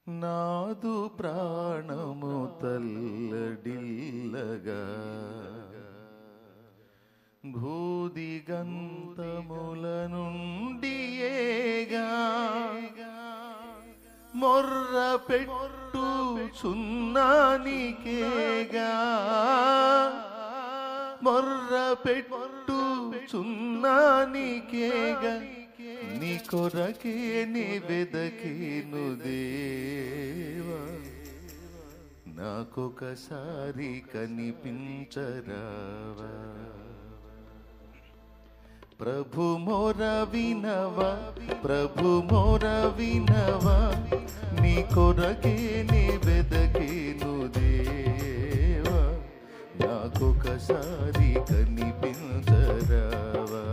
నాదు ప్రాణము తల్లడిల్లగా భూదిగంతముల నుండి ఏగా మొర్ర పెట్టు చున్నానికేగా మొర్ర పెట్టు చున్నానికేగా నీ కొరకే నీ వెదకేను దేవా నాకొకసారి కనిపించరావా ప్రభు మోర వినవా ప్రభు మోర వినవా నీ కొరకే నీ వెదకేను దేవా నాకొకసారి కనిపించరావా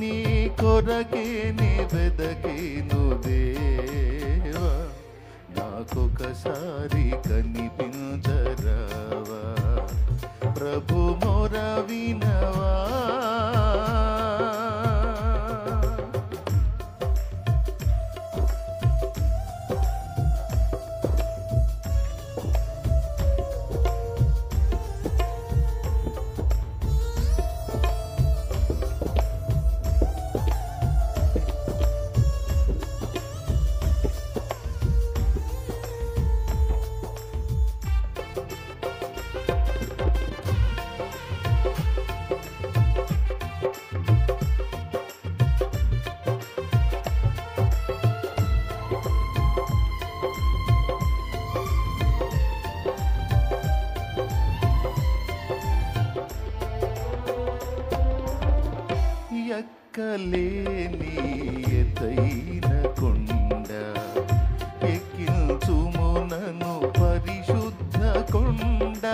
నీ కొరకే నీ వెదకేను దేవా నాకొకసారి కనిపించరావా ప్రభు మోర వినవా ఎక్కలేని ఎత్తైన కొండ ఎక్కించుము నన్ను పరిశుద్ధ కొండ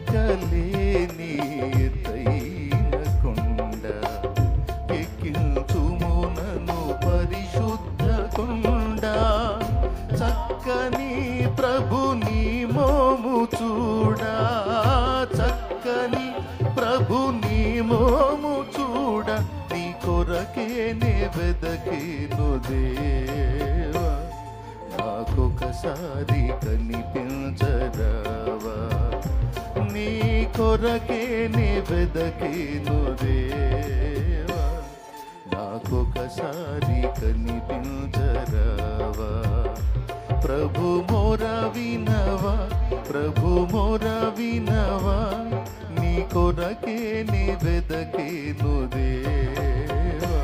ఎక్కలేని ఎత్తైన కొండ ఎక్కించుము నన్ను పరిశుద్ధ కొండ చక్కని ప్రభుని మోము చూడా చక్కని ప్రభుని మోము చూడ నీ కొరకే నే వెదకేను దేవా నాకొకసారి కనిపించరావా నీ కొరకే నే వెదకేను దేవా నాకొకసారి కనిపించరావా ప్రభు మోర వినవా ప్రభు మోర వినవా నీ కొరకే నీ వెదకేను దేవా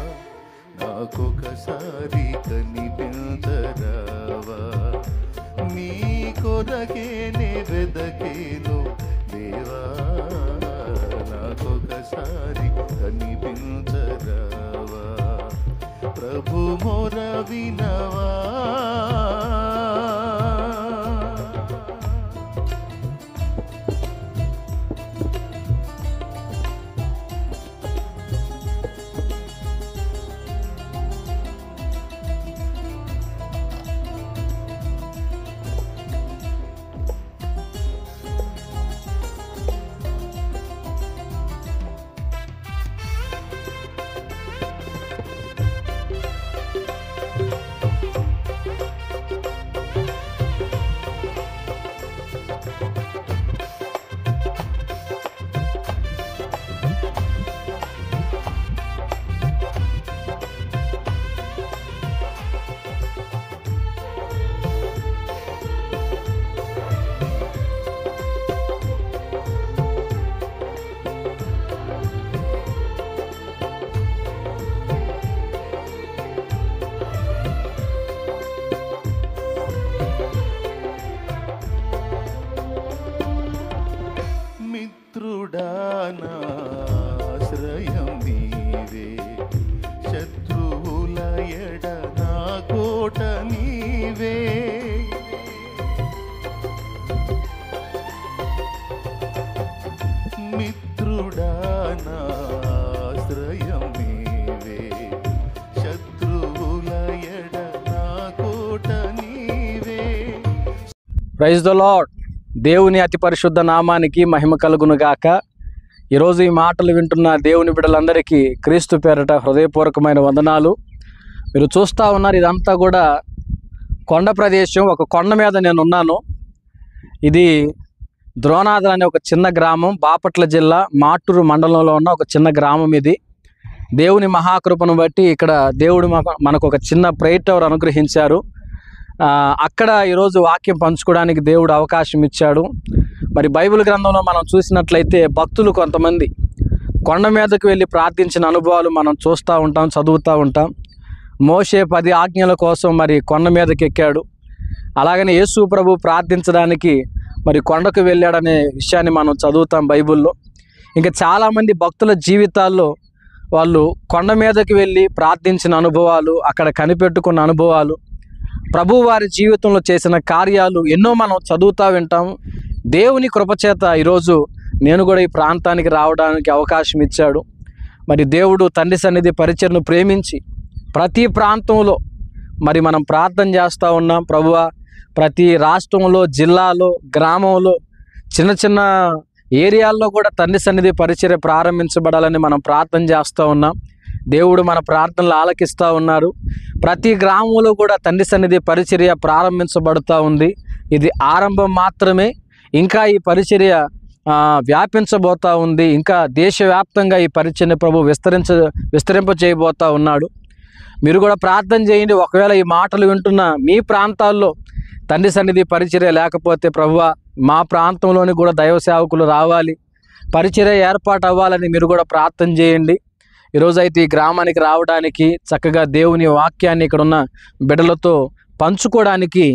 నాకొకసారి కనిపించరావా నీ కొరకే నీ వెదకేను దేవా నాకొకసారి కనిపించరావా ప్రభు మోర వినవా మిత్రుడానాశ్రయం నీవే శత్రువుల ఎడ నా కోట నీవే మిత్రుడానాశ్రయం నీవే శత్రువుల ఎడ నా కోట నీవే. Praise the Lord. దేవుని అతి పరిశుద్ధ నామానికి మహిమ కలుగునుగాక. ఈరోజు ఈ మాటలు వింటున్న దేవుని బిడ్డలందరికీ క్రీస్తు పేరట హృదయపూర్వకమైన వందనాలు. మీరు చూస్తూ ఉన్నారు, ఇదంతా కూడా కొండ ప్రదేశం. ఒక కొండ మీద నేను ఉన్నాను. ఇది ద్రోణాదులు అనే ఒక చిన్న గ్రామం, బాపట్ల జిల్లా మాటూరు మండలంలో ఉన్న ఒక చిన్న గ్రామం ఇది. దేవుని మహాకృపను బట్టి ఇక్కడ దేవుడు మనకు ఒక చిన్న ప్రేయర్ టవర్ అనుగ్రహించారు. అక్కడ ఈరోజు వాక్యం పంచుకోవడానికి దేవుడు అవకాశం ఇచ్చాడు. మరి బైబిల్ గ్రంథంలో మనం చూసినట్లయితే భక్తులు కొంతమంది కొండ మీదకు వెళ్ళి ప్రార్థించిన అనుభవాలు మనం చూస్తూ ఉంటాం, చదువుతూ ఉంటాం. మోషే 10 ఆజ్ఞల కోసం మరి కొండ మీదకి ఎక్కాడు. అలాగనే యేసు ప్రభు ప్రార్థించడానికి మరి కొండకు వెళ్ళాడనే విషయాన్ని మనం చదువుతాం బైబిల్లో. ఇంకా చాలామంది భక్తుల జీవితాల్లో వాళ్ళు కొండ మీదకి వెళ్ళి ప్రార్థించిన అనుభవాలు, అక్కడ కనిపెట్టుకున్న అనుభవాలు, ప్రభు వారి జీవితంలో చేసిన కార్యాలు ఎన్నో మనం చదువుతూ వింటాం. దేవుని కృపచేత ఈరోజు నేను కూడా ఈ ప్రాంతానికి రావడానికి అవకాశం ఇచ్చాడు. మరి దేవుడు తండ్రి సన్నిధి పరిచర్ను ప్రేమించి ప్రతి ప్రాంతంలో మరి మనం ప్రార్థన చేస్తూ ఉన్నాం. ప్రభువా, ప్రతి రాష్ట్రంలో, జిల్లాలో, గ్రామంలో, చిన్న చిన్న ఏరియాల్లో కూడా తండ్రి సన్నిధి పరిచర్య ప్రారంభించబడాలని మనం ప్రార్థన చేస్తూ ఉన్నాం. దేవుడు మన ప్రార్థనలు ఆలకిస్తూ ఉన్నారు. ప్రతి గ్రామంలో కూడా తండ్రి సన్నిధి పరిచర్య ప్రారంభించబడుతూ ఉంది. ఇది ఆరంభం మాత్రమే. ఇంకా ఈ పరిచర్య వ్యాపించబోతూ ఉంది. ఇంకా దేశవ్యాప్తంగా ఈ పరిచర్య ప్రభు విస్తరింప చేయబోతూ ఉన్నాడు. మీరు కూడా ప్రార్థన చేయండి. ఒకవేళ ఈ మాటలు వింటున్న మీ ప్రాంతాల్లో తండ్రి సన్నిధి పరిచర్య లేకపోతే, ప్రభువా మా ప్రాంతంలోని కూడా దైవ సేవకులు రావాలి, పరిచర్య ఏర్పాటు అవ్వాలని మీరు కూడా ప్రార్థన చేయండి. ఈరోజైతే ఈ గ్రామానికి రావడానికి, చక్కగా దేవుని వాక్యాన్ని ఇక్కడ ఉన్న బిడ్డలతో పంచుకోవడానికి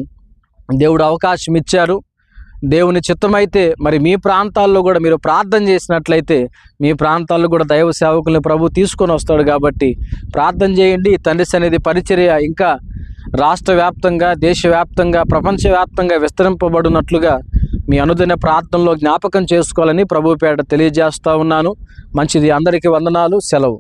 దేవుడు అవకాశం ఇచ్చారు. దేవుని చిత్తమైతే మరి మీ ప్రాంతాల్లో కూడా మీరు ప్రార్థన చేసినట్లయితే మీ ప్రాంతాల్లో కూడా దైవ సేవకుల్ని ప్రభు తీసుకొని వస్తాడు. కాబట్టి ప్రార్థన చేయండి. తండ్రి సన్నిధి పరిచర్య ఇంకా రాష్ట్ర వ్యాప్తంగా, దేశవ్యాప్తంగా, ప్రపంచవ్యాప్తంగా విస్తరింపబడినట్లుగా మీ అనుదిన ప్రార్థనలో జ్ఞాపకం చేసుకోవాలని ప్రభు పేరట తెలియజేస్తూ ఉన్నాను. మంచిది. అందరికీ వందనాలు. సెలవు.